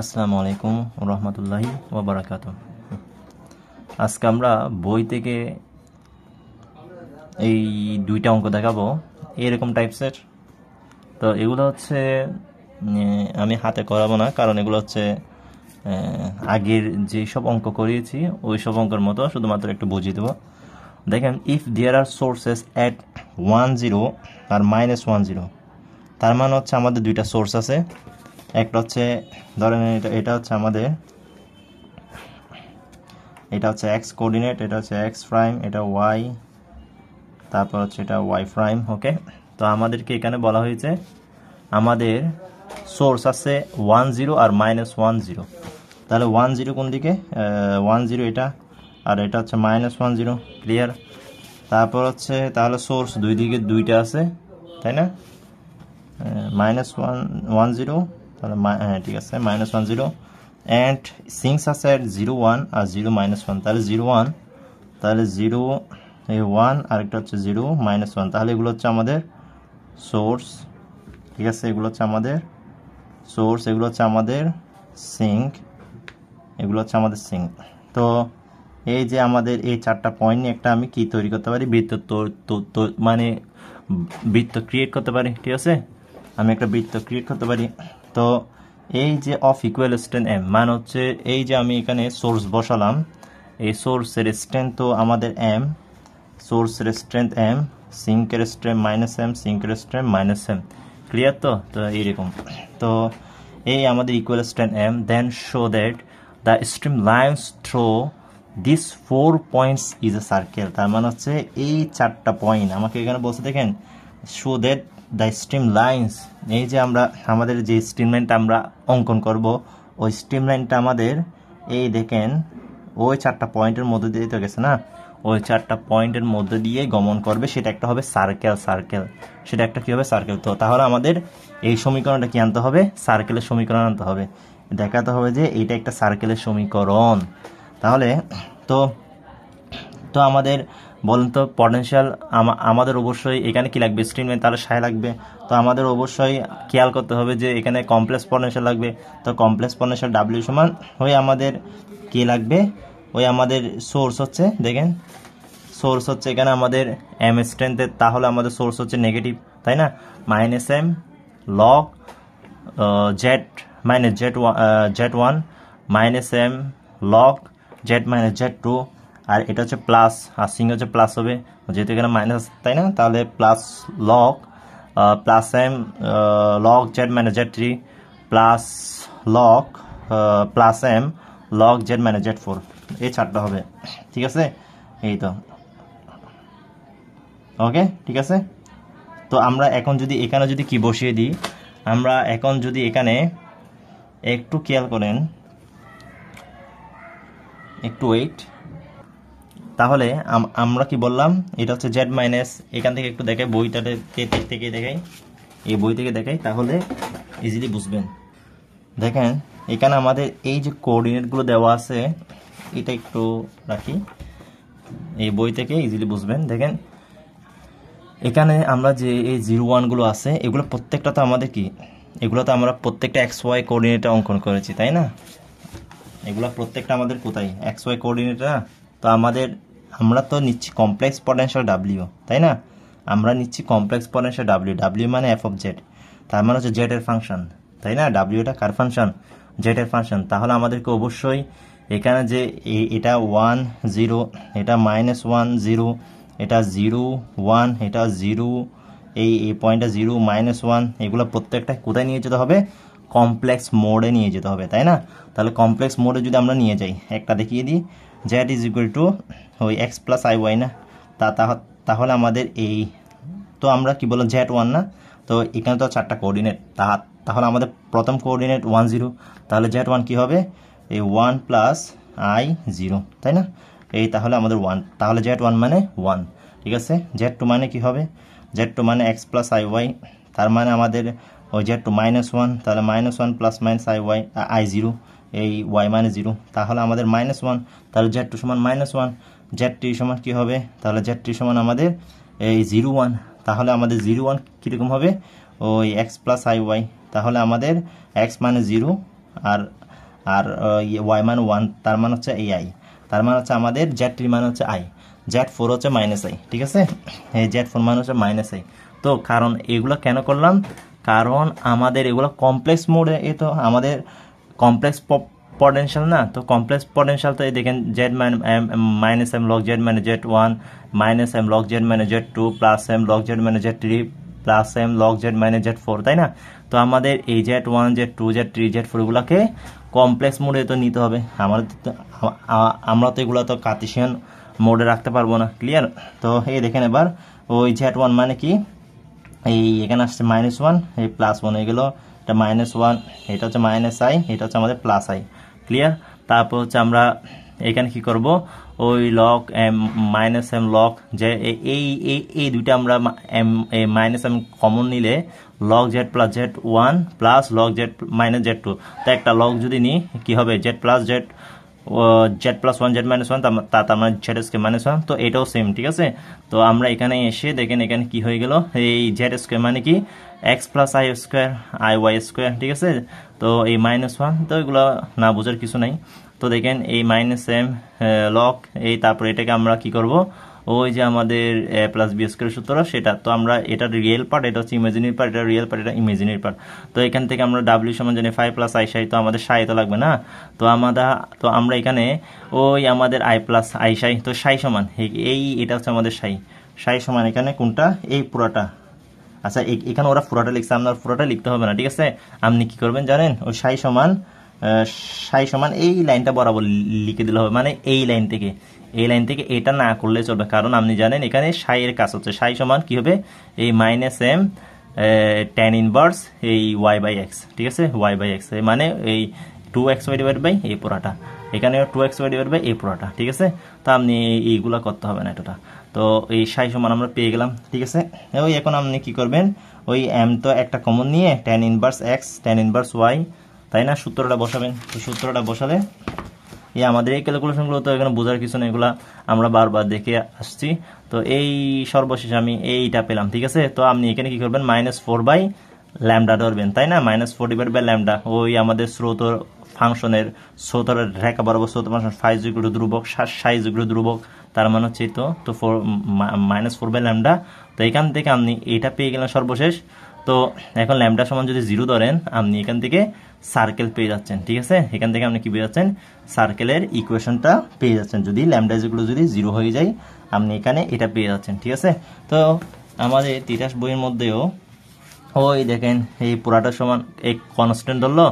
আসসালামু আলাইকুম রহমতুল্লাহি ওয়া বারাকাতুহু। আজকে আমরা বই থেকে এই দুইটা অঙ্ক দেখাবো এরকম টাইপসের। তো এগুলো হচ্ছে আমি হাতে করাবো না, কারণ এগুলো হচ্ছে আগের যেসব অঙ্ক করিয়েছি ওই সব অঙ্কের মতো, শুধুমাত্র একটু বুঝিয়ে দেবো। দেখেন, if there are sources at 10 আর -10, তার মানে হচ্ছে আমাদের দুইটা সোর্স আছে। একটা হচ্ছে ধরেন এটা হচ্ছে আমাদের, এটা হচ্ছে এক্স কোঅর্ডিনেট, এটা হচ্ছে এক্স প্রাইম, এটা ওয়াই, তারপর হচ্ছে এটা ওয়াই প্রাইম। ওকে, তো আমাদেরকে এখানে বলা হয়েছে আমাদের সোর্স আছে 10 আর -10। তাহলে 10 কোন দিকে? 10 এটা, আর এটা হচ্ছে -10। ক্লিয়ার? তারপর হচ্ছে তাহলে সোর্স দুই দিকে দুইটা আছে, তাই না? -10, তাহলে হ্যাঁ ঠিক আছে, -10 অ্যান্ড সিঙ্কস আছে 0 1 আর 0 -1। তাহলে 0 1, তাহলে 0 1, আরেকটা হচ্ছে 0 -1। তাহলে এগুলো হচ্ছে আমাদের সোর্স, ঠিক আছে? এগুলো হচ্ছে আমাদের সোর্স, এগুলো হচ্ছে আমাদের সিঙ্ক, এগুলো হচ্ছে আমাদের সিঙ্ক। তো এই যে আমাদের এই চারটা পয়েন্ট নিয়ে একটা আমি কি তৈরি করতে পারি? বৃত্ত, মানে বৃত্ত ক্রিয়েট করতে পারি, ঠিক আছে? আমি একটা বৃত্ত ক্রিয়েট করতে পারি। তো এই যে অফ ইকুয়াল স্ট্রেন্থ এম, মানে হচ্ছে এই যে আমি এখানে সোর্স বসালাম, এই সোর্সের স্ট্রেন্থ তো আমাদের এম, সোর্সের স্ট্রেন্থ এম, সিঙ্কের স্ট্রেন্থ -m, সিঙ্কের স্ট্রেন্থ -m। ক্লিয়ার? তো এইরকম। তো এই আমাদের equal strength M, then show that the stream lines through this 4 points is a circle. তার মানে হচ্ছে এই চারটা পয়েন্ট আমাকে এখানে বলছে, দেখেন, show that the stream lines, এই যে আমরা আমাদের যে স্ট্রিম লাইনটা আমরা অঙ্কন করব, ওই স্ট্রিম লাইনটা আমাদের এই দেখেন ওই চারটা পয়েন্টের মধ্যে দিয়ে তো গেছে না, ওই চারটা পয়েন্টের মধ্যে দিয়ে গমন করবে, সেটা একটা হবে সার্কেল, সেটা একটা কি হবে? সার্কেল। তো তাহলে আমাদের এই সমীকরণটা কি আনতে হবে? সার্কেলের সমীকরণ আনতে হবে, দেখাতে হবে যে এইটা একটা সার্কেলের সমীকরণ। তাহলে তো তো আমাদের বলুন তো পটেনশিয়াল আমাদের অবশ্যই এখানে কি লাগবে? স্ট্রিম লাইন, তাহলে সাই লাগবে। তো আমাদের অবশ্যই খেয়াল করতে হবে যে এখানে কমপ্লেক্স পটেনশিয়াল লাগবে। তো কমপ্লেক্স পটেনশিয়াল ডাব্লিউ সমান হয়ে আমাদের কি লাগবে? ওই আমাদের সোর্স হচ্ছে, দেখেন সোর্স হচ্ছে এখানে আমাদের এম স্ট্রেন্থের, তাহলে আমাদের সোর্স হচ্ছে নেগেটিভ, তাই না? -m log Z -z1 -m log Z -z2, আর এটা হচ্ছে প্লাস, আর সিং হচ্ছে প্লাস হবে যেহেতু এখানে মাইনাস, তাই না? তাহলে plus log +m log Z -z3 plus log +m log Z -z4। এই চারটা হবে, ঠিক আছে? এই তো ওকে, ঠিক আছে। তো আমরা এখন যদি এখানে যদি কি বসিয়ে দিই, আমরা এখন যদি এখানে একটু খেয়াল করেন, একটু ওয়েট, তাহলে আমরা কি বললাম? এটা হচ্ছে জেড মাইনাস, এখান থেকে একটু দেখাই, বইটাতে থেকে দেখাই, এই বই থেকে দেখাই, তাহলে ইজিলি বুঝবেন। দেখেন এখানে আমাদের এই যে কোঅর্ডিনেটগুলো দেওয়া আছে, এটা একটু রাখি, এই বই থেকে ইজিলি বুঝবেন। দেখেন এখানে আমরা যে এই 0 1 আছে, এগুলো প্রত্যেকটা তো আমাদের কি, এগুলো তো আমরা প্রত্যেকটা XY কোঅর্ডিনেটে অঙ্কন করেছি, তাই না? এগুলো প্রত্যেকটা আমাদের কোথায়? XY কোঅর্ডিনেটে। তো আমরা তো নিচ্ছি কমপ্লেক্স পটেনশিয়াল ডাব্লিউ, তাই না? আমরা নিচ্ছি কমপ্লেক্স পটেনশিয়াল ডাব্লিউ মানে এফ অফ জেড, তার মানে হচ্ছে জেড এর ফাংশন, তাই না? ডাব্লিউ এটা কার ফাংশন? জেড এর ফাংশন। তাহলে আমাদেরকে অবশ্যই এখানে যে এটা 1 0, এটা -1 0, এটা 0 1, এটা 0, এই পয়েন্টটা 0 -1, এগুলো প্রত্যেকটা কোথায় নিয়ে যেতে হবে? কমপ্লেক্স মোডে নিয়ে যেতে হবে, তাই না? তাহলে কমপ্লেক্স মোডে যদি আমরা নিয়ে যাই, একটা দেখিয়ে দিই, জেড ইজ ইকুয়াল টু ওই এক্স প্লাস আই ওয়াই না, তাহলে আমাদের এই, তো আমরা কি বললাম? Z1 না? তো এখানে তো চারটা কোঅর্ডিনেট, তাহলে আমাদের প্রথম কোঅর্ডিনেট 1 0, তাহলে Z1 কি হবে? এই 1 প্লাস আই 0, তাই না? এই তাহলে আমাদের 1, তাহলে Z1 মানে 1, ঠিক আছে? Z2 মানে কি হবে? Z2 মানে এক্স প্লাস আই ওয়াই, তার মানে আমাদের ওই Z2 -1, তাহলে -1 প্লাস মাইনাস আই 0, এই ওয়াই মানে 0, তাহলে আমাদের -1, তাহলে Z2 সমান -1, Z3 সমান কি হবে? তাহলে Z3 সমান আমাদের এই 0 1, তাহলে আমাদের 0 1 কীরকম হবে? ওই এক্স প্লাস আই ওয়াই, তাহলে আমাদের এক্স মানে 0 আর আর ওয়াই মান 1 তার মান হচ্ছে এই আই, তার মানে হচ্ছে আমাদের Z3 মান হচ্ছে আই, Z4 হচ্ছে মাইনাস আই, ঠিক আছে, এই Z4 মান হচ্ছে মাইনাস আই। তো কারণ এগুলো কেন করলাম, কারণ আমাদের এগুলো কমপ্লেক্স মোডে, এ তো আমাদের কমপ্লেক্স পটেনশিয়াল না, তো কমপ্লেক্স পটেনশিয়াল তো এই দেখেন z minus m log z minus Z1 minus m log z minus Z2 plus m log z minus Z3 plus m log z minus Z4, তাই না? তো আমাদের এই Z1 Z2 Z3 Z4 এগুলোকে complex মোডে তো নিতে হবে, আমরা তো এগুলো তো কার্টেসিয়ান মোডে রাখতে পারবো না, ক্লিয়ার? তো এই দেখেন এবার ওই Z1 মানে কি, এই এখানে আসছে -1, এই +1 হয়ে গেল, এটা -1, এটা হচ্ছে মাইনাস আই, এটা হচ্ছে আমাদের প্লাস আই, ক্লিয়ার? তারপর হচ্ছে আমরা এখানে কি করব, ওই log m minus m log যে এই দুইটা আমরা মাইনাস এম কমন নিলে log z plus Z1 plus log z minus Z2, তো একটা লগ যদি নিই কি হবে, জেড প্লাস Z+1 Z-1 তার মানে Z² -1, তো এটাও সেম, ঠিক আছে? তো আমরা এখানে এসে দেখেন এখানে কি হয়ে গেল, এই Z² মানে কি x plus i square i y square, ঠিক আছে? তো এই -1, তো এগুলো না বোঝার কিছু নাই। তো দেখেন এই মাইনাস এম লগ এই, তারপরে এটাকে আমরা কি করব, ওই যে আমাদের a প্লাস বি স্কোয়ার সূত্র সেটা, তো আমরা এটা রিয়েল পার্ট, এটা হচ্ছে ইমাজিনারি পার্ট, এটা রিয়েল পার্ট, এটা ইমাজিনারি পার্ট। তো এখান থেকে আমরা ডাব্লিউ সমান জানি 5 প্লাস আই সাই, তো আমাদের সাই তো লাগবে না, তো আমরা এখানে ওই আমাদের আই প্লাস আই সাই, তো সাই সমান এই, এটা হচ্ছে আমাদের সাই সমান এখানে কোনটা, এই পুরাটা। আচ্ছা এখানে ওরা পুরাটা লিখছে, আপনার পুরাটা লিখতে হবে না, ঠিক আছে? আপনি কি করবেন জানেন, ওই সাই সমান এই লাইনটা বরাবর লিখে দিলে হবে, মানে এই লাইন থেকে এটা না করলে চলবে, কারণ আপনি জানেন এখানে সাই এর কাজ হচ্ছে সাই সমান কি হবে, এই মাইনাস এম tan ইনভার্স এই ওয়াই বাই এক্স, ঠিক আছে? ওয়াই বাই এক্স মানে এই 2xy ডিভাইড বাই এই পুরাটা, এখানে 2xy ডিভাইড বাই এই পুরাটা, ঠিক আছে? তো আপনি এইগুলা করতে হবে না এটা, তো এই সাই সমান আমরা পেয়ে গেলাম, ঠিক আছে? ওই এখন আপনি কি করবেন, ওই এম তো একটা কমন নিয়ে tan inverse x tan inverse y, তাই না, সূত্রটা বসাবেন। তো সূত্রটা বসালে এই আমাদের এই ক্যালকুলেশনগুলো তো এখানে বোঝার কিছু নেই, এগুলো আমরা বারবার দেখে আসছি। তো এই সর্বশেষ আমি এইটা পেলাম, ঠিক আছে? তো আপনি এখানে কি করবেন, -4/λ ধরবেন, তাই না? -4/λ ওই আমাদের স্রোত ফাংশনের স্রোতের রেখা বরাবর স্রোত ফাংশন φ ধ্রুবক, সাই ধ্রুবক, তার মানে হচ্ছে তো -4/λ। তো এখান থেকে আপনি এটা পেয়ে গেলেন সর্বশেষ। তো এখন ল্যামডা সমান যদি 0 ধরেন, আপনি এখান থেকে সার্কেল পেয়ে যাচ্ছেন, ঠিক আছে? এখান থেকে আপনি কি পেয়ে যাচ্ছেন, সার্কেলের ইকুয়েশনটা পেয়ে যাচ্ছেন। যদি ল্যামডা যেগুলো যদি 0 হয়ে যায়, আপনি এখানে এটা পেয়ে যাচ্ছেন, ঠিক আছে? তো আমাদের তিতাস বইয়ের মধ্যেও ওই দেখেন এই পুরাটা সমান এই কনস্ট্যান্ট ধরলো,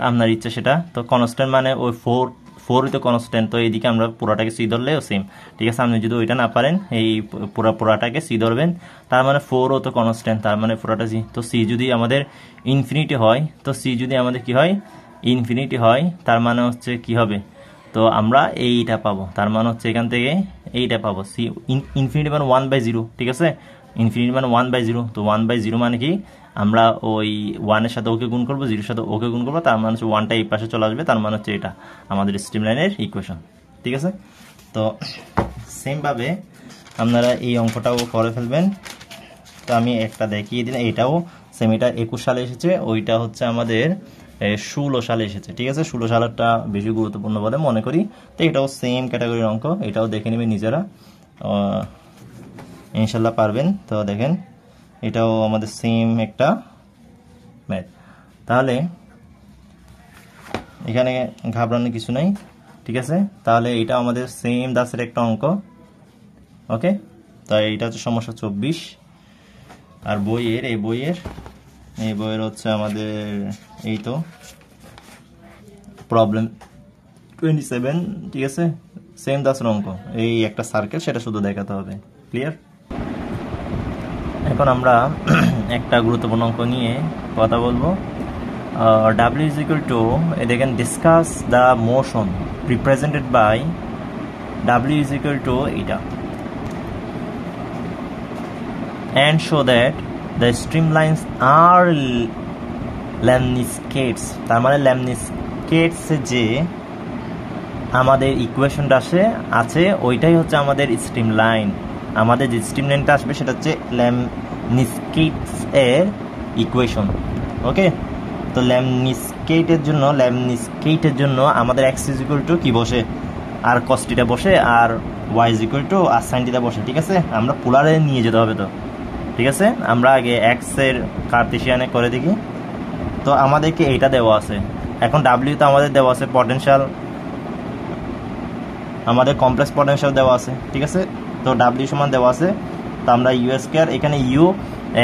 আপনার ইচ্ছা সেটা, তো কনস্ট্যান্ট মানে ওই 4 তো কনস্ট্যান্ট, তো এইদিকে আমরা পুরাটাকে সি ধরলেও সেম, ঠিক আছে? আপনি যদি ওইটা না পারেন, এই পুরাটাকে সি ধরবেন, তার মানে 4ও তো কনস্ট্যান্ট, তার মানে পুরাটা সি। তো সি যদি আমাদের ইনফিনিটি হয়, তো সি যদি আমাদের কি হয়, ইনফিনিটি হয়, তার মানে হচ্ছে কি হবে, তো আমরা এইটা পাবো, তার মানে হচ্ছে এখান থেকে এইটা পাবো, সি ইনফিনিটি মানে 1/0, ঠিক আছে? ইনফিনিটি মানে 1/0, তো 1/0 মানে কি, আমরা ওই 1 এর সাথে ওকে গুণ করবো, 0 এর সাথে ওকে গুণ করবো, তার মানে হচ্ছে 1টা এই পাশে চলে আসবে, তার মানে হচ্ছে এটা আমাদের স্ট্রিমলাইনের ইকুয়েশন, ঠিক আছে? তো সেমভাবে আপনারা এই অঙ্কটাও করে ফেলবেন। তো আমি একটা দেখিয়ে দিলাম, এটাও সেম, এটা 21 সালে এসেছে, ওইটা হচ্ছে আমাদের 16 সালে এসেছে, ঠিক আছে? 16 সালেরটা বেশি গুরুত্বপূর্ণ বলে মনে করি। তো এটাও সেম ক্যাটাগরির অঙ্ক, এটাও দেখে নেবেন নিজেরা, ইনশাল্লাহ পারবেন। তো দেখেন এটাও আমাদের সেম একটা ম্যাথ, তাহলে এখানে ঘাবড়ানোর কিছু নাই, ঠিক আছে? তাহলে এটা আমাদের সেম দাসের একটা অঙ্ক, ওকে? তাই এটা হচ্ছে সমস্যা 24, আর এই বইয়ের হচ্ছে আমাদের এই তো প্রবলেম 27, ঠিক আছে? সেম দাসের অঙ্ক, এই একটা সার্কেল, সেটা শুধু দেখাতে হবে, ক্লিয়ার? এখন আমরা একটা গুরুত্বপূর্ণ অঙ্ক নিয়ে কথা বলবো। W is equal to, দেখেন, discuss the motion represented by W is equal to এটা, and show that the streamlines are lemniscates, তার মানে lemniscates যে আমাদের ইকুয়েশনটা আছে ওইটাই হচ্ছে আমাদের স্ট্রিমলাইন। আমাদের যে স্ট্রিমলাইনটা আসবে সেটা হচ্ছে lemniscates এর ইকুয়েশন, ওকে? তো lemniscates কেটের জন্য লেবনিজ কেটের জন্য আমাদের x ইজ ইকুয়াল টু কি বসে আর cos থিটা বসে আর y is equal to r sin theta বসে, ঠিক আছে। আমরা পোলারে নিয়ে যেতে হবে তো, ঠিক আছে। আমরা আগে x এর কার্টেসিয়ানে করে দেখি। তো আমাদেরকে এইটা দেওয়া আছে, এখন w তো আমাদের দেওয়া আছে পটেনশিয়াল, আমাদের কমপ্লেক্স পটেনশিয়াল দেওয়া আছে, ঠিক আছে। তো w সমান দেওয়া আছে, তো আমরা ইউ স্কয়ার, এখানে ইউ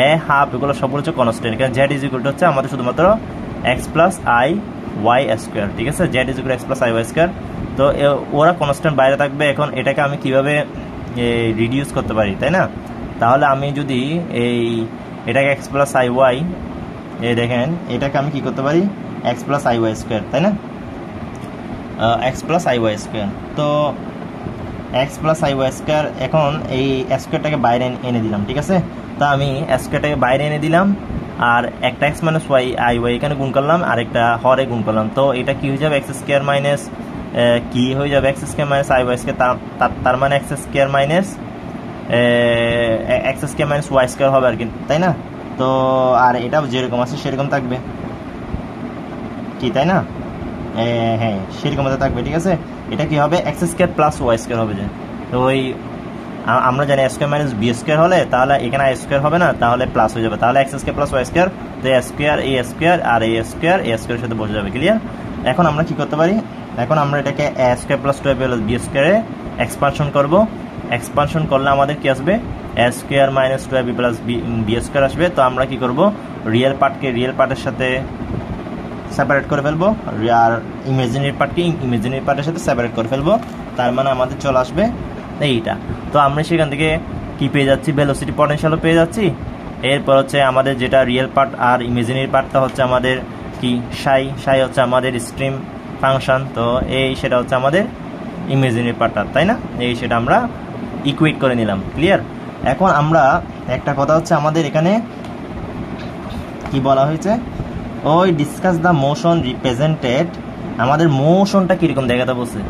এ হাফ এগুলো সবগুলো হচ্ছে কনস্ট্যান্ট, এখানে z ইজ ইকুয়াল টু হচ্ছে আমাদের শুধুমাত্র x plus i y square, ঠিক আছে। z is equal x plus i y square. তো ওরা কনস্ট্যান্ট বাইরে থাকবে। এখন এটাকে আমি কিভাবে রিডিউস করতে পারি, তাই না? তাহলে আমি যদি এটাকে x প্লাস আই ওয়াই, দেখেন এটাকে আমি কি করতে পারি, x plus i y square, তাই না, x plus i y square. তো x plus i y square, এখন এই স্কয়ারটাকে বাইরে এনে দিলাম, ঠিক আছে। তা আমি স্কয়ারটাকে বাইরে এনে দিলাম, আর একটা x minus y i y এখানে গুণ করলাম, আর একটা হরে গুণ করলাম। তো এটা কি হয়ে যাবে, এক্স স্কয়ার মাইনাস কি হয়ে যাবে, x square minus i y square, তার মানে x square minus y square হবে আর কি, তাই না? তো আর এটা যেরকম আছে সেরকম থাকবে কি, তাই না? হ্যাঁ, সেরকম থাকবে, ঠিক আছে। এটা কি হবে, x square plus y square হবে। যে তো ওই আমরা জানি স্কয়ার মাইনাস বি স্কয়ার হলে তাহলে এখানে আই স্কয়ার হবে না, তাহলে প্লাস হয়ে যাবে, তাহলে x square plus y square. তো এ স্কয়ার আর এ স্কয়ারের সাথে বসে যাবে, ক্লিয়ার? এখন আমরা কি করতে পারি, এখন আমরা এটাকে A square plus 12 plus B স্কয়ারে এক্সপানশন করব। এক্সপানশন করলে আমাদের কি আসবে, A square minus 12 plus B square আসবে। তো আমরা কি করব, রিয়েল পার্টকে রিয়েল পার্টের সাথে সেপারেট করে ফেলবো, আর ইমাজিনারি পার্টকে ইমাজিনারি পার্টের সাথে সেপারেট করে ফেলবো। তার মানে আমাদের চলে আসবে এইটা। তো আমরা সেখান থেকে কি পেয়ে যাচ্ছি, ভেলোসিটি পটেনশিয়ালও পেয়ে যাচ্ছি। এরপর হচ্ছে আমাদের যেটা রিয়েল পার্ট আর ইমাজিনারি পার্টটা হচ্ছে আমাদের কি সাই হচ্ছে আমাদের স্ট্রিম ফাংশন। তো সেটা হচ্ছে আমাদের ইমাজিনারি পার্টটা, তাই না? সেটা আমরা ইকুয়েট করে নিলাম, ক্লিয়ার? এখন আমরা একটা কথা হচ্ছে আমাদের এখানে কি বলা হয়েছে, ওই ডিসকাস দ্য মোশন রিপ্রেজেন্টেড, আমাদের মোশনটা কীরকম দেখাতে বলছে,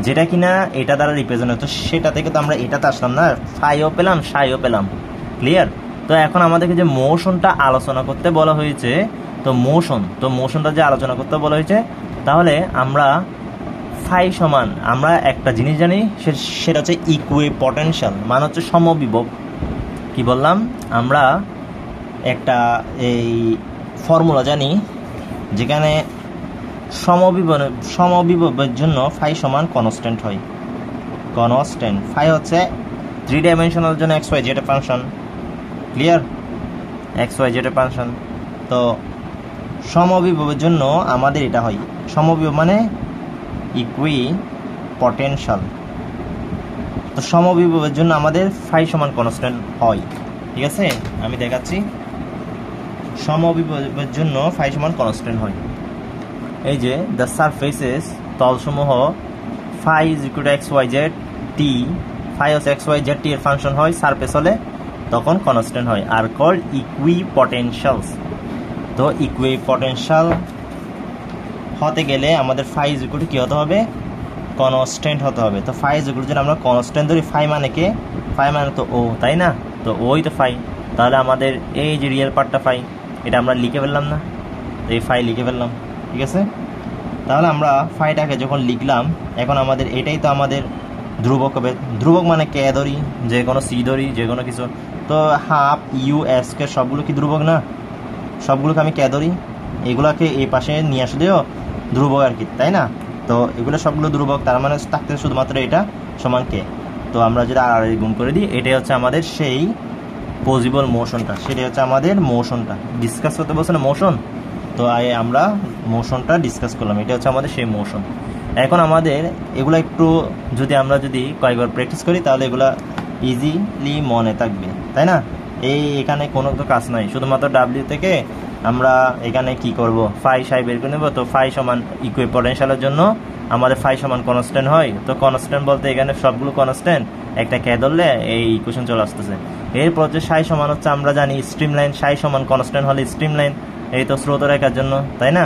যেটা কিনা এটা দ্বারা রিপ্রেজেন্ট হতো, সেটা থেকে তো আমরা এটাতে আসলাম না, ফাইও পেলাম সাইও পেলাম, ক্লিয়ার? তো এখন আমাদেরকে যে মোশনটা আলোচনা করতে বলা হয়েছে, তো মোশনটা যে আলোচনা করতে বলা হয়েছে, তাহলে আমরা ফাই সমান আমরা একটা জিনিস জানি, সেটা হচ্ছে ইকুইপটেনশিয়াল, মানে হচ্ছে সমবিভব। কি বললাম, আমরা একটা এই ফর্মুলা জানি যেখানে সমবিভবের জন্য ফাই সমান কনস্ট্যান্ট হয়। কনস্ট্যান্ট ফাই হচ্ছে 3 ডাইমেনশনাল জন্য x Y z function, clear? X Y z function. তো সমবিভবের জন্য আমাদের এটা হয়, সমবিভব মানে ইকুইপটেনশিয়াল। তো সমবিভবের জন্য আমাদের ফাই সমান কনস্ট্যান্ট হয়, ঠিক আছে। আমি দেখাচ্ছি, সমবিভবের জন্য ফাই সমান কনস্ট্যান্ট হয়। এই যে দ্য সারফেসেস, তলসমূহ, phi is equal to X Y Z T, phi হচ্ছে এক্স ওয়াই জেড টি এর ফাংশন হয়, সারফেস হলে তখন কনস্ট্যান্ট হয়, আর কল্ড ইকুইপটেনশিয়ালস। তো ইকুইপটেনশিয়াল হতে গেলে আমাদের ফাই ইজ ইকুয়াল টু কি হতে হবে, কনস্ট্যান্ট হতে হবে। তো ফাই ইজ ইকুয়াল টু, আমরা কনস্ট্যান্ট ধরি, ফাই মানে কে, ফাই মানে তো ও, তাই না? তো ওই তো ফাই, তাহলে আমাদের এই যে রিয়েল পার্টটা ফাই, এটা আমরা লিখে ফেললাম না, এই ফাই লিখে ফেললাম, ঠিক আছে। তাহলে আমরা ফাইটাকে যখন লিখলাম, এখন আমাদের এটাই তো আমাদের ধ্রুবক হবে। ধ্রুবক মানে কে ধরি, যে কোনো সি ধরি, যে কোনো কিছু। তো হাফ ইউ এস কে সবগুলো কি ধ্রুবক না, সবগুলোকে আমি কে ধরি, এগুলোকে এই পাশে নিয়ে আসলেও ধ্রুবক আর কি, তাই না? তো এগুলো সবগুলো ধ্রুবক, তার মানে থাকতে শুধুমাত্র এটা সমান কে। তো আমরা যদি আর গুণ করে দিই, এটাই হচ্ছে আমাদের সেই পজিবল মোশনটা, সেটাই হচ্ছে আমাদের মোশনটা। ডিসকাস করতে বলছে না মোশন, তো আমরা মোশনটা ডিসকাস করলাম, এটা হচ্ছে আমাদের সেই মোশন। এখন আমাদের এগুলো একটু আমরা যদি কয়েকবার প্র্যাকটিস করি, তাহলে এগুলা ইজিলি মনে থাকবে, তাই না? এখানে কোনো তো কাজ নাই, শুধুমাত্র ডাব্লিউ থেকে আমরা এখানে কি করব, ফাই সাই বের করে নেব। তো ফাই সমান ইকুইপটেনশিয়ালের জন্য আমাদের ফাই সমান কনস্ট্যান্ট হয়। তো কনস্ট্যান্ট বলতে এখানে সবগুলো কনস্ট্যান্ট, একটা কে ধরলে এই ইকুয়েশন চলে আসতেছে। এরপর যে সাই সমান হচ্ছে আমরা জানি স্ট্রিম লাইন, সাই সমান কনস্ট্যান্ট হলে স্ট্রিম লাইন, এই তো স্রোতরেখার জন্য, তাই না?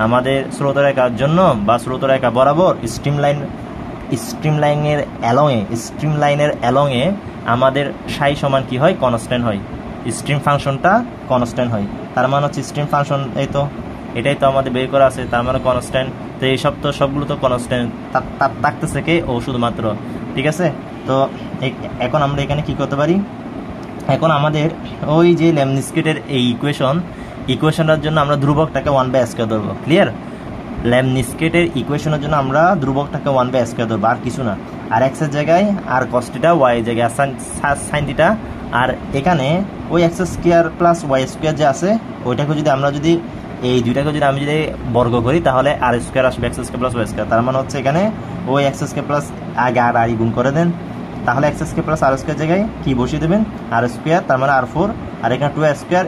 আমাদের স্রোতরেখার জন্য বা স্রোতরেখা বরাবর স্ট্রিম লাইনের অ্যালংয়ে আমাদের সাই সমান কি হয়, কনস্ট্যান্ট হয়, স্ট্রিম ফাংশনটা কনস্ট্যান্ট হয়। তার মানে হচ্ছে স্ট্রিম ফাংশন এই তো এটাই তো আমাদের বের করা আছে, তার মানে কনস্ট্যান্ট। তো এইসব তো সবগুলো তো কনস্ট্যান্ট থাকতেছে কে, ও শুধুমাত্র। ঠিক আছে, তো এখন আমরা এখানে কি করতে পারি, এখন আমাদের ওই যে লেমনিস্কেটের এই ইকুয়েশনটার জন্য আমরা ধ্রুবকটাকে 1/স্কয়ার ধরবো। ক্লিয়ার? লেমনিস্কেটের ইকুয়েশনের জন্য আমরা ধ্রুবকটাকে 1/স্কয়ার ধরবো, আর কিছু না। আর এক্সের জায়গায় আর কস থিটা, ওয়াই জায়গায় সাইন থিটা। আর এখানে ওই x square plus y square যে আছে ওইটাকে যদি আমরা যদি এই দুইটাকে যদি আমি যদি বর্গ করি তাহলে আর স্কোয়ার আসবে, x square plus y square. তার মানে হচ্ছে এখানে ওই এক্স স্কোয়ার প্লাস আগে আর আই গুণ করে দেন, তাহলে এক্স স্কোয়ার প্লাস আর স্কোয়ার জায়গায় কি বসিয়ে দেবেন, আর স্কোয়ার, তার মানে আর4। আর এখানে 2 স্কোয়ার,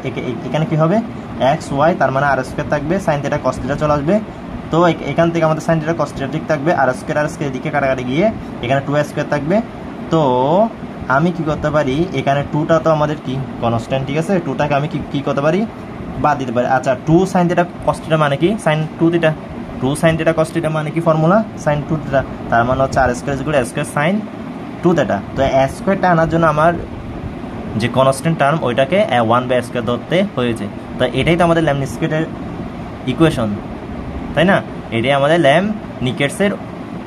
এখানে কি হবে এক্স ওয়াই, তার মানে আর স্কোয়ার থাকবে, সাইন থিটা কস থিটা চলে আসবে। তো এখান থেকে আমাদের সাইন থিটা কস থিটা ঠিক থাকবে, আর স্কোয়ার দিকে কাটাকাটি গিয়ে এখানে 2 স্কোয়ার থাকবে। তো আমি কি করতে পারি, এখানে 2টা তো আমাদের কি কনস্ট্যান্ট, ঠিক আছে, 2টাকে আমি কি করতে পারি, বাদ দিতে পারি। আচ্ছা, 2 সাইন থিটা কস থিটা মানে কি, sine 2 theta, 2 sine theta cos theta মানে কি ফর্মুলা, সাইন 2 থিটা, তার মানে হচ্ছে R square equal square sine 2 theta. তো স্কোয়ারটা আনার জন্য আমার যে কনস্ট্যান্ট টার্ম ওইটাকে 1/স্কোয়ার ধরতে হয়েছে। তো এটাই তো আমাদের লেমনিস্কেটের ইকুয়েশন, তাই না? এটাই আমাদের লেমনিস্কেটের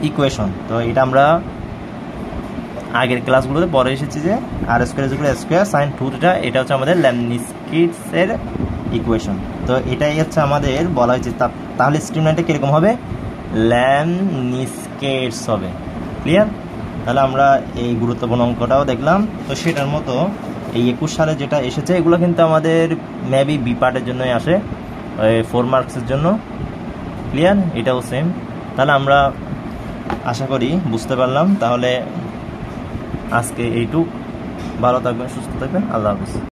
ইকুয়েশন। তো এটা আমরা আগের ক্লাসগুলোতে পরে এসেছি যে R square equal square sine 2 theta, এটা হচ্ছে আমাদের লেমনিস্কেটের ইকুয়েশন। তো এটাই হচ্ছে আমাদের বলা হয়েছে। তাহলে স্ট্রিমলাইনটা কীরকম হবে, লেমনিস্কেটস হবে। ক্লিয়ার? তাহলে আমরা এই গুরুত্বপূর্ণ অঙ্কটাও দেখলাম। তো সেটার মতো এই 21 সালে যেটা এসেছে এগুলো কিন্তু আমাদের মেবি বি পার্টের জন্যই আসে, 4 মার্কসের জন্য। ক্লিয়ার? এটাও সেম। তাহলে আমরা আশা করি বুঝতে পারলাম। তাহলে আজকে এইটুক, ভালো থাকবেন, সুস্থ থাকবেন, আল্লাহ হাফিজ।